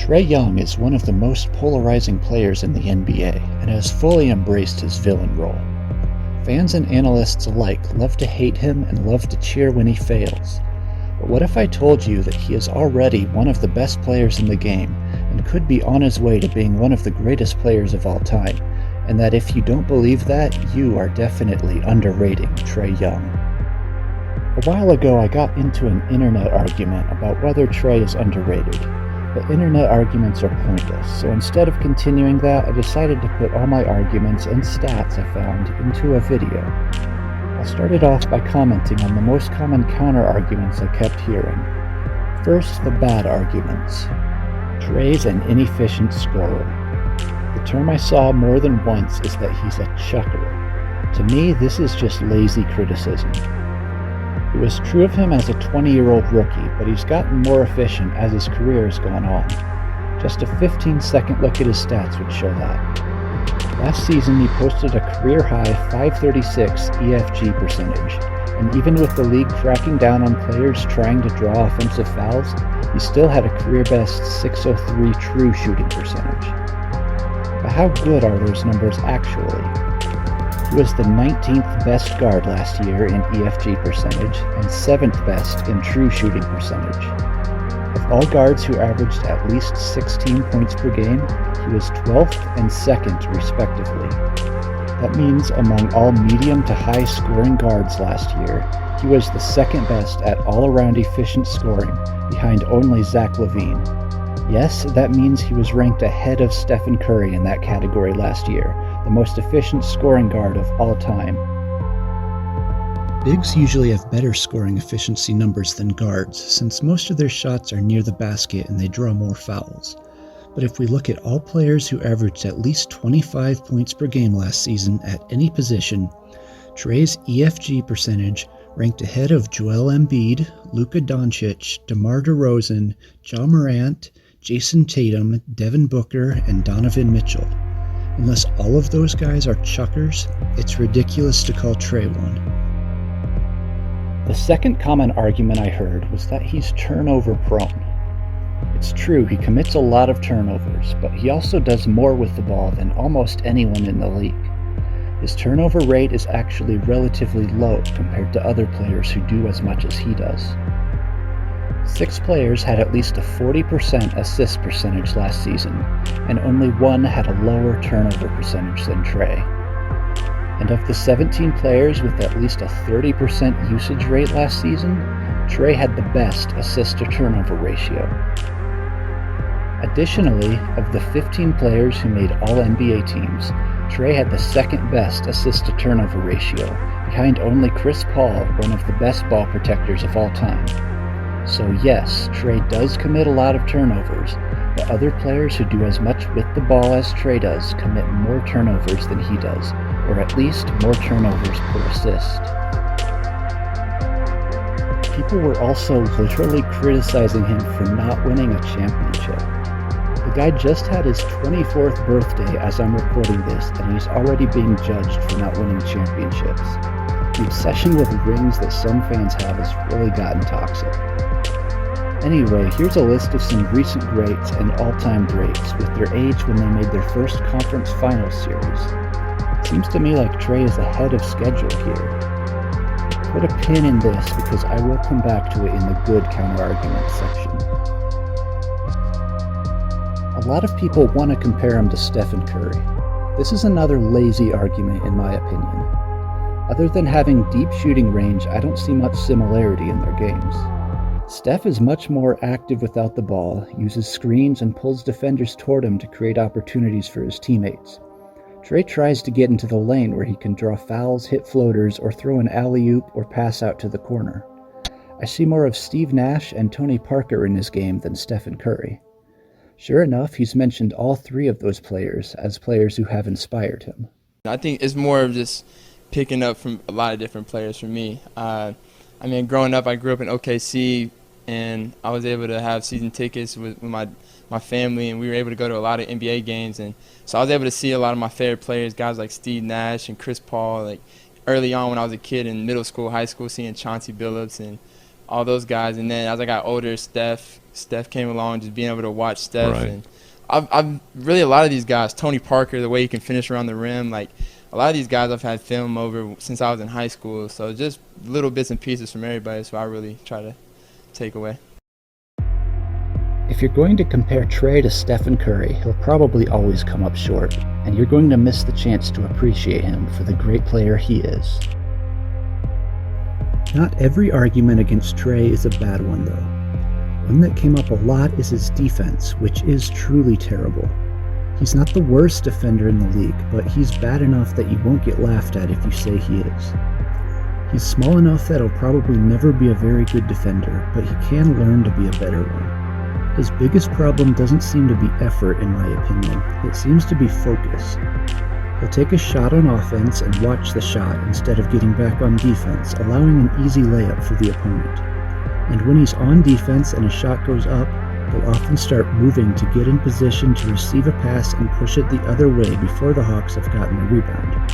Trae Young is one of the most polarizing players in the NBA and has fully embraced his villain role. Fans and analysts alike love to hate him and love to cheer when he fails. But what if I told you that he is already one of the best players in the game and could be on his way to being one of the greatest players of all time, and that if you don't believe that, you are definitely underrating Trae Young? A while ago I got into an internet argument about whether Trae is underrated. But internet arguments are pointless, so instead of continuing that, I decided to put all my arguments and stats I found into a video. I started off by commenting on the most common counter-arguments I kept hearing. First, the bad arguments. Trae's an inefficient scorer. The term I saw more than once is that he's a chucker. To me, this is just lazy criticism. It was true of him as a 20-year-old rookie, but he's gotten more efficient as his career has gone on. Just a 15-second look at his stats would show that. Last season, he posted a career-high 536 EFG percentage, and even with the league cracking down on players trying to draw offensive fouls, he still had a career-best 603 true shooting percentage. But how good are those numbers actually? He was the 19th best guard last year in EFG percentage and 7th best in true shooting percentage. Of all guards who averaged at least 16 points per game, he was 12th and 2nd respectively. That means among all medium to high scoring guards last year, he was the 2nd best at all-around efficient scoring, behind only Zach LaVine. Yes, that means he was ranked ahead of Steph Curry in that category last year, the most efficient scoring guard of all time. Bigs usually have better scoring efficiency numbers than guards, since most of their shots are near the basket and they draw more fouls. But if we look at all players who averaged at least 25 points per game last season at any position, Trae's EFG percentage ranked ahead of Joel Embiid, Luka Doncic, DeMar DeRozan, Ja Morant, Jason Tatum, Devin Booker, and Donovan Mitchell. Unless all of those guys are chuckers, it's ridiculous to call Trae one. The second common argument I heard was that he's turnover prone. It's true, he commits a lot of turnovers, but he also does more with the ball than almost anyone in the league. His turnover rate is actually relatively low compared to other players who do as much as he does. 6 players had at least a 40% assist percentage last season, and only 1 had a lower turnover percentage than Trae. And of the 17 players with at least a 30% usage rate last season, Trae had the best assist-to-turnover ratio. Additionally, of the 15 players who made All-NBA teams, Trae had the 2nd best assist-to-turnover ratio, behind only Chris Paul, one of the best ball protectors of all time. So yes, Trae does commit a lot of turnovers, but other players who do as much with the ball as Trae does commit more turnovers than he does, or at least more turnovers per assist. People were also literally criticizing him for not winning a championship. The guy just had his 24th birthday as I'm recording this, and he's already being judged for not winning championships. The obsession with rings that some fans have has really gotten toxic. Anyway, here's a list of some recent greats and all-time greats with their age when they made their first conference finals series. It seems to me like Trae is ahead of schedule here. Put a pin in this because I will come back to it in the good counter-argument section. A lot of people want to compare him to Steph Curry. This is another lazy argument in my opinion. Other than having deep shooting range, I don't see much similarity in their games. Steph is much more active without the ball, uses screens and pulls defenders toward him to create opportunities for his teammates. Trae tries to get into the lane where he can draw fouls, hit floaters, or throw an alley-oop or pass out to the corner. I see more of Steve Nash and Tony Parker in his game than Steph Curry. Sure enough, he's mentioned all 3 of those players as players who have inspired him. I think it's more of just picking up from a lot of different players for me. Growing up, I grew up in OKC, and I was able to have season tickets with my family, and we were able to go to a lot of NBA games. And so I was able to see a lot of my favorite players, guys like Steve Nash and Chris Paul. Like early on when I was a kid in middle school, high school, seeing Chauncey Billups and all those guys. And then as I got older, Steph came along, just being able to watch Steph. Right. And I've really, a lot of these guys, Tony Parker, the way he can finish around the rim, like a lot of these guys I've had film over since I was in high school. So just little bits and pieces from everybody. So I really try to take away. If you're going to compare Trae to Stephen Curry, he'll probably always come up short, and you're going to miss the chance to appreciate him for the great player he is. Not every argument against Trae is a bad one, though. One that came up a lot is his defense, which is truly terrible. He's not the worst defender in the league, but he's bad enough that you won't get laughed at if you say he is. He's small enough that he'll probably never be a very good defender, but he can learn to be a better one. His biggest problem doesn't seem to be effort, in my opinion. It seems to be focus. He'll take a shot on offense and watch the shot instead of getting back on defense, allowing an easy layup for the opponent. And when he's on defense and a shot goes up, he'll often start moving to get in position to receive a pass and push it the other way before the Hawks have gotten the rebound.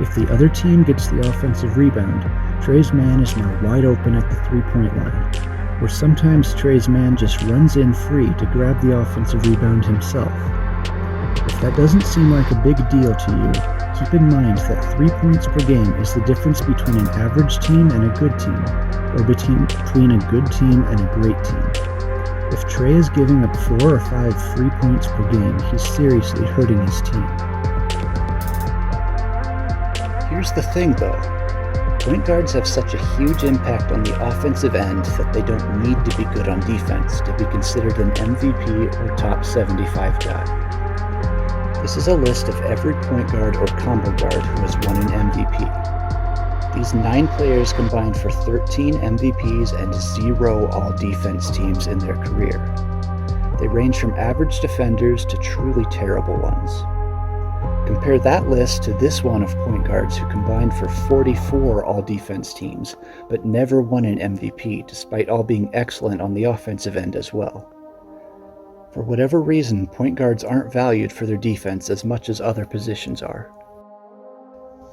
If the other team gets the offensive rebound, Trae's man is now wide open at the three-point line. Or sometimes Trae's man just runs in free to grab the offensive rebound himself. If that doesn't seem like a big deal to you, keep in mind that 3 points per game is the difference between an average team and a good team, or between a good team and a great team. If Trae is giving up 4 or 5 free points per game, he's seriously hurting his team. Here's the thing though. Point guards have such a huge impact on the offensive end that they don't need to be good on defense to be considered an MVP or top 75 guy. This is a list of every point guard or combo guard who has won an MVP. These 9 players combined for 13 MVPs and 0 all-defense teams in their career. They range from average defenders to truly terrible ones. Compare that list to this one of point guards who combined for 44 all-defense teams, but never won an MVP despite all being excellent on the offensive end as well. For whatever reason, point guards aren't valued for their defense as much as other positions are.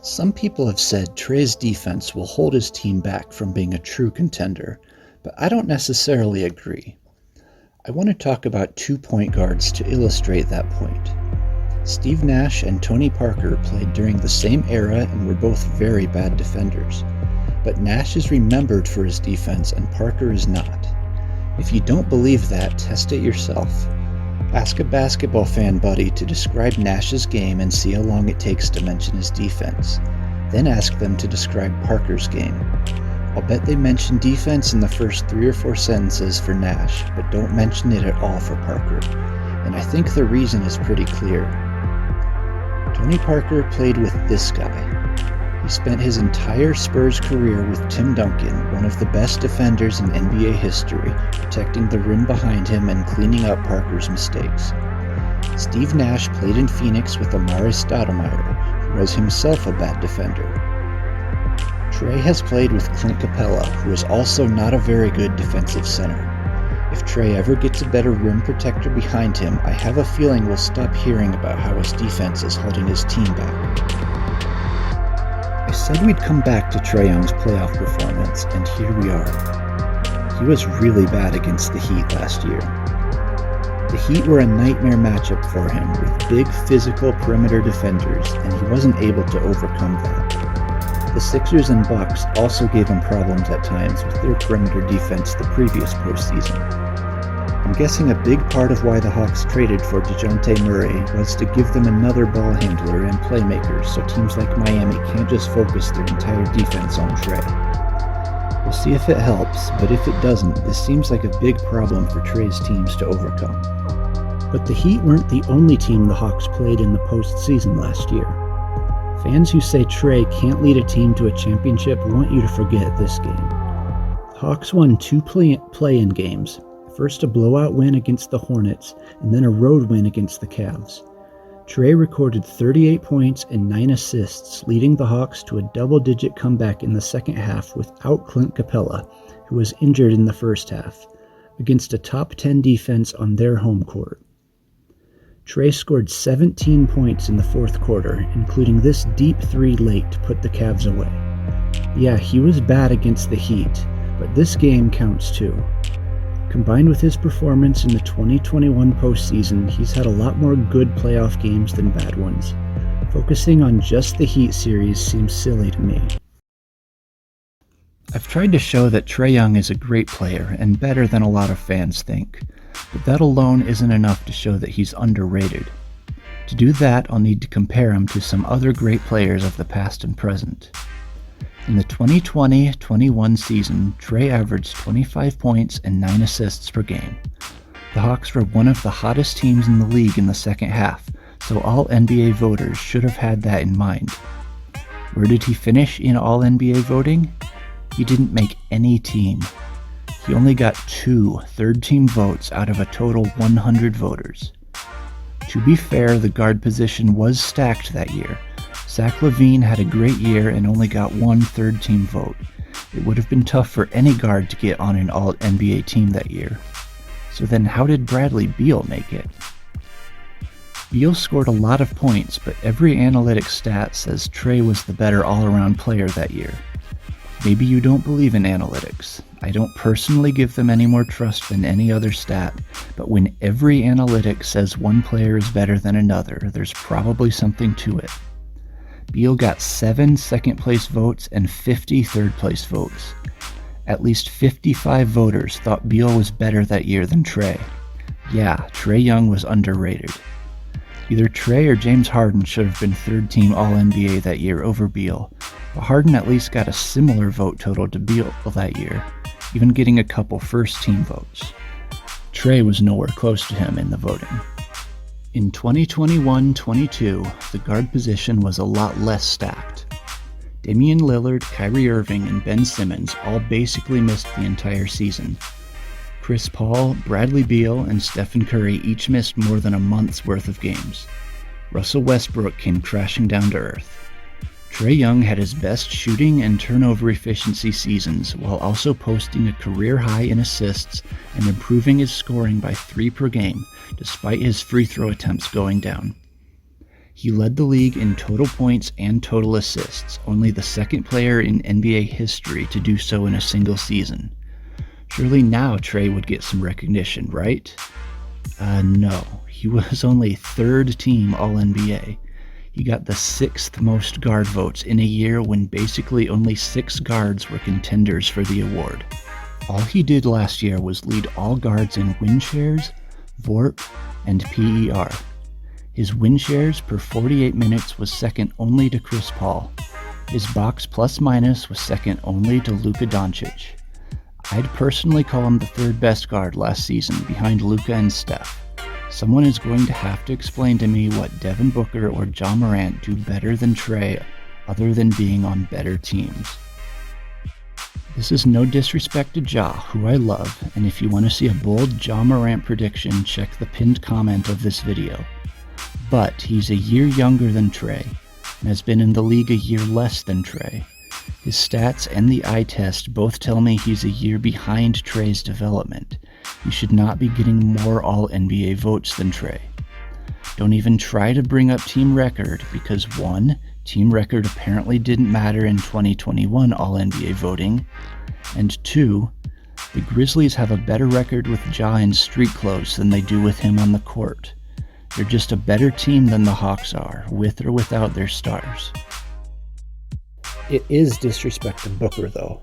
Some people have said Trae's defense will hold his team back from being a true contender, but I don't necessarily agree. I want to talk about 2 point guards to illustrate that point. Steve Nash and Tony Parker played during the same era and were both very bad defenders. But Nash is remembered for his defense and Parker is not. If you don't believe that, test it yourself. Ask a basketball fan buddy to describe Nash's game and see how long it takes to mention his defense. Then ask them to describe Parker's game. I'll bet they mention defense in the first 3 or 4 sentences for Nash, but don't mention it at all for Parker. And I think the reason is pretty clear. Tony Parker played with this guy. He spent his entire Spurs career with Tim Duncan, one of the best defenders in NBA history, protecting the rim behind him and cleaning up Parker's mistakes. Steve Nash played in Phoenix with Amare Stoudemire, who was himself a bad defender. Trae has played with Clint Capella, who is also not a very good defensive center. If Trae ever gets a better rim protector behind him, I have a feeling we'll stop hearing about how his defense is holding his team back. I said we'd come back to Trae Young's playoff performance, and here we are. He was really bad against the Heat last year. The Heat were a nightmare matchup for him, with big physical perimeter defenders, and he wasn't able to overcome that. The Sixers and Bucks also gave him problems at times with their perimeter defense the previous postseason. I'm guessing a big part of why the Hawks traded for DeJounte Murray was to give them another ball handler and playmakers so teams like Miami can't just focus their entire defense on Trae. We'll see if it helps, but if it doesn't, this seems like a big problem for Trae's teams to overcome. But the Heat weren't the only team the Hawks played in the postseason last year. Fans who say Trae can't lead a team to a championship want you to forget this game. The Hawks won 2 play-in games, first a blowout win against the Hornets, and then a road win against the Cavs. Trae recorded 38 points and 9 assists, leading the Hawks to a double-digit comeback in the second half without Clint Capella, who was injured in the first half, against a top 10 defense on their home court. Trae scored 17 points in the fourth quarter, including this deep 3 late to put the Cavs away. Yeah, he was bad against the Heat, but this game counts too. Combined with his performance in the 2021 postseason, he's had a lot more good playoff games than bad ones. Focusing on just the Heat series seems silly to me. I've tried to show that Trae Young is a great player and better than a lot of fans think, but that alone isn't enough to show that he's underrated. To do that, I'll need to compare him to some other great players of the past and present. In the 2020-21 season, Trae averaged 25 points and 9 assists per game. The Hawks were one of the hottest teams in the league in the second half, so all NBA voters should have had that in mind. Where did he finish in all NBA voting? He didn't make any team. He only got 2 third-team votes out of a total 100 voters. To be fair, the guard position was stacked that year. Zach LaVine had a great year and only got 1 third-team vote. It would have been tough for any guard to get on an all-NBA team that year. So then how did Bradley Beal make it? Beal scored a lot of points, but every analytics stat says Trae was the better all-around player that year. Maybe you don't believe in analytics. I don't personally give them any more trust than any other stat, but when every analytic says one player is better than another, there's probably something to it. Beal got 7 second-place votes and 50 third-place votes. At least 55 voters thought Beal was better that year than Trae. Yeah, Trae Young was underrated. Either Trae or James Harden should have been third-team All-NBA that year over Beal, but Harden at least got a similar vote total to Beal that year, even getting a couple first-team votes. Trae was nowhere close to him in the voting. In 2021-22, the guard position was a lot less stacked. Damian Lillard, Kyrie Irving, and Ben Simmons all basically missed the entire season. Chris Paul, Bradley Beal, and Stephen Curry each missed more than a month's worth of games. Russell Westbrook came crashing down to earth. Trae Young had his best shooting and turnover efficiency seasons while also posting a career high in assists and improving his scoring by 3 per game despite his free throw attempts going down. He led the league in total points and total assists, only the second player in NBA history to do so in a single season. Surely now Trae would get some recognition, right? No, he was only third team All-NBA. He got the 6th most guard votes in a year when basically only 6 guards were contenders for the award. All he did last year was lead all guards in win shares, VORP, and PER. His win shares per 48 minutes was second only to Chris Paul. His box plus minus was second only to Luka Doncic. I'd personally call him the 3rd best guard last season behind Luka and Steph. Someone is going to have to explain to me what Devin Booker or Ja Morant do better than Trae other than being on better teams. This is no disrespect to Ja, who I love, and if you want to see a bold Ja Morant prediction, check the pinned comment of this video. But he's a year younger than Trae, and has been in the league a year less than Trae. His stats and the eye test both tell me he's a year behind Trae's development. He should not be getting more All-NBA votes than Trae. Don't even try to bring up team record because 1, team record apparently didn't matter in 2021 All-NBA voting, and 2, the Grizzlies have a better record with Ja in street clothes than they do with him on the court. They're just a better team than the Hawks are, with or without their stars. It is disrespect to Booker, though.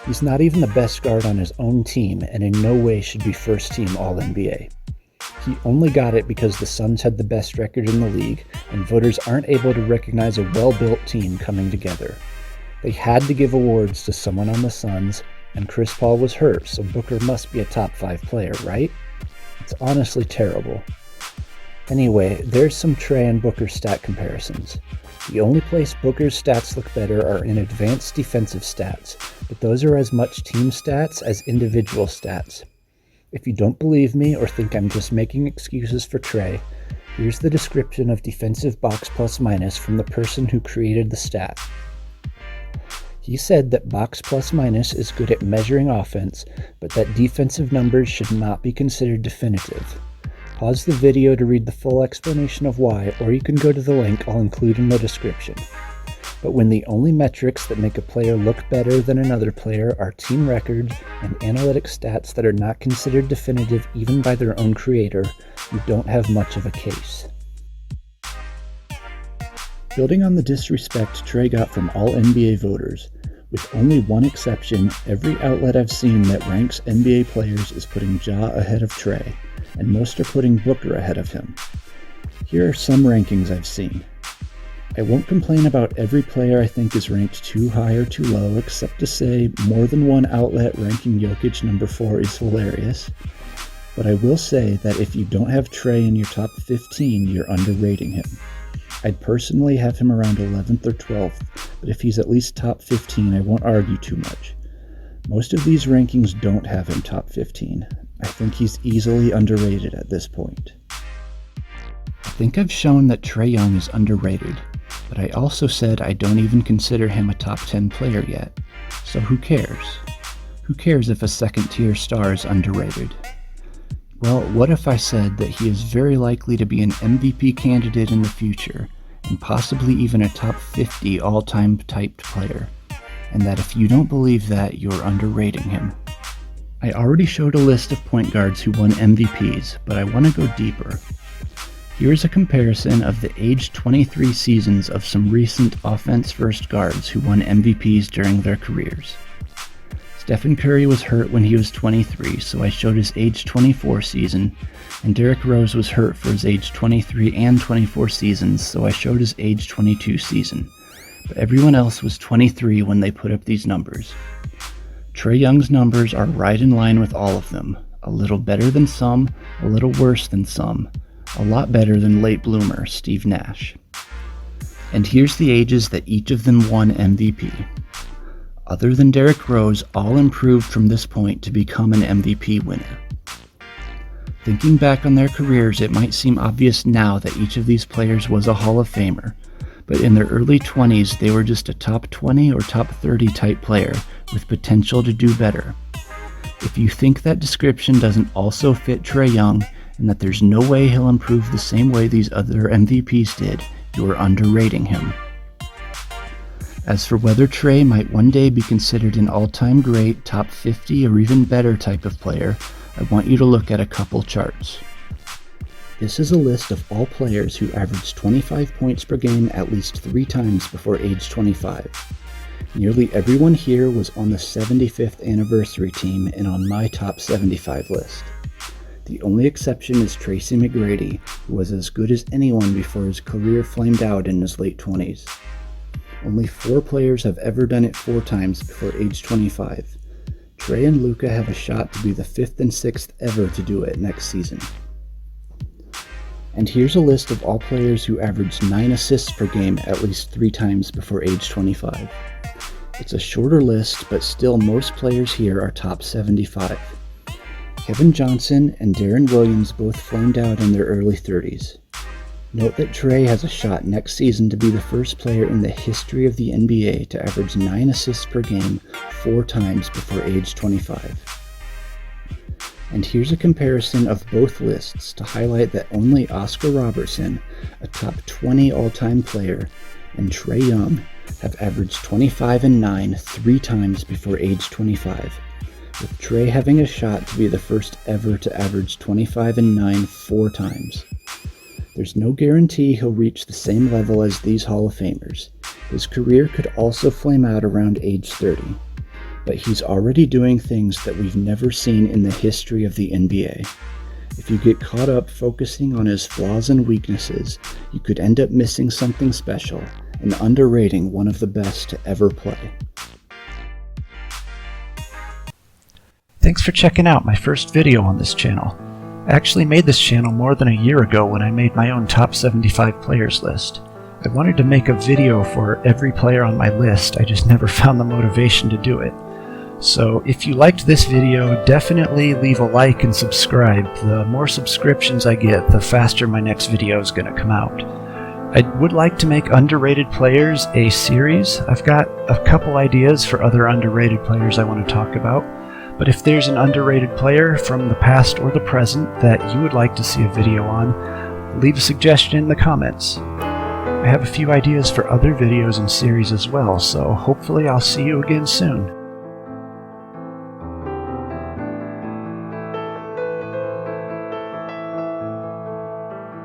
He's not even the best guard on his own team and in no way should be first team All-NBA. He only got it because the Suns had the best record in the league and voters aren't able to recognize a well-built team coming together. They had to give awards to someone on the Suns, and Chris Paul was hurt, so Booker must be a top 5 player, right? It's honestly terrible. Anyway, there's some Trae and Booker stat comparisons. The only place Booker's stats look better are in advanced defensive stats, but those are as much team stats as individual stats. If you don't believe me or think I'm just making excuses for Trae, here's the description of defensive box plus minus from the person who created the stat. He said that box plus minus is good at measuring offense, but that defensive numbers should not be considered definitive. Pause the video to read the full explanation of why, or you can go to the link I'll include in the description. But when the only metrics that make a player look better than another player are team records and analytic stats that are not considered definitive even by their own creator, you don't have much of a case. Building on the disrespect Trae got from all NBA voters, with only one exception, every outlet I've seen that ranks NBA players is putting Ja ahead of Trae, and most are putting Booker ahead of him. Here are some rankings I've seen. I won't complain about every player I think is ranked too high or too low, except to say more than one outlet ranking Jokic number 4 is hilarious. But I will say that if you don't have Trae in your top 15, you're underrating him. I'd personally have him around 11th or 12th, but if he's at least top 15, I won't argue too much. Most of these rankings don't have him top 15. I think he's easily underrated at this point. I think I've shown that Trae Young is underrated, but I also said I don't even consider him a top 10 player yet. So who cares? Who cares if a second-tier star is underrated? Well, what if I said that he is very likely to be an MVP candidate in the future, and possibly even a top 50 all-time typed player, and that if you don't believe that, you're underrating him? I already showed a list of point guards who won MVPs, but I want to go deeper. Here's a comparison of the age 23 seasons of some recent offense-first guards who won MVPs during their careers. Stephen Curry was hurt when he was 23, so I showed his age 24 season, and Derrick Rose was hurt for his age 23 and 24 seasons, so I showed his age 22 season. But everyone else was 23 when they put up these numbers. Trae Young's numbers are right in line with all of them. A little better than some, a little worse than some. A lot better than late bloomer Steve Nash. And here's the ages that each of them won MVP. Other than Derrick Rose, all improved from this point to become an MVP winner. Thinking back on their careers, it might seem obvious now that each of these players was a Hall of Famer, but in their early 20s they were just a top 20 or top 30 type player with potential to do better. If you think that description doesn't also fit Trae Young, and that there's no way he'll improve the same way these other MVPs did, you're underrating him. As for whether Trae might one day be considered an all-time great, top 50 or even better type of player, I want you to look at a couple charts. This is a list of all players who averaged 25 points per game at least 3 times before age 25. Nearly everyone here was on the 75th anniversary team and on my top 75 list. The only exception is Tracy McGrady, who was as good as anyone before his career flamed out in his late 20s. Only 4 players have ever done it 4 times before age 25. Trae and Luka have a shot to be the 5th and 6th ever to do it next season. And here's a list of all players who averaged 9 assists per game at least 3 times before age 25. It's a shorter list, but still most players here are top 75. Kevin Johnson and Deron Williams both flamed out in their early 30s. Note that Trae has a shot next season to be the first player in the history of the NBA to average 9 assists per game 4 times before age 25. And here's a comparison of both lists to highlight that only Oscar Robertson, a top 20 all-time player, and Trae Young have averaged 25 and 9 3 times before age 25, with Trae having a shot to be the first ever to average 25 and 9 4 times. There's no guarantee he'll reach the same level as these Hall of Famers. His career could also flame out around age 30. But he's already doing things that we've never seen in the history of the NBA. If you get caught up focusing on his flaws and weaknesses, you could end up missing something special and underrating one of the best to ever play. Thanks for checking out my first video on this channel. I actually made this channel more than a year ago when I made my own top 75 players list. I wanted to make a video for every player on my list, I just never found the motivation to do it. So if you liked this video, definitely leave a like and subscribe. The more subscriptions I get, the faster my next video is going to come out. I would like to make Underrated Players a series. I've got a couple ideas for other underrated players I want to talk about. But if there's an underrated player from the past or the present that you would like to see a video on, leave a suggestion in the comments. I have a few ideas for other videos and series as well, so hopefully I'll see you again soon.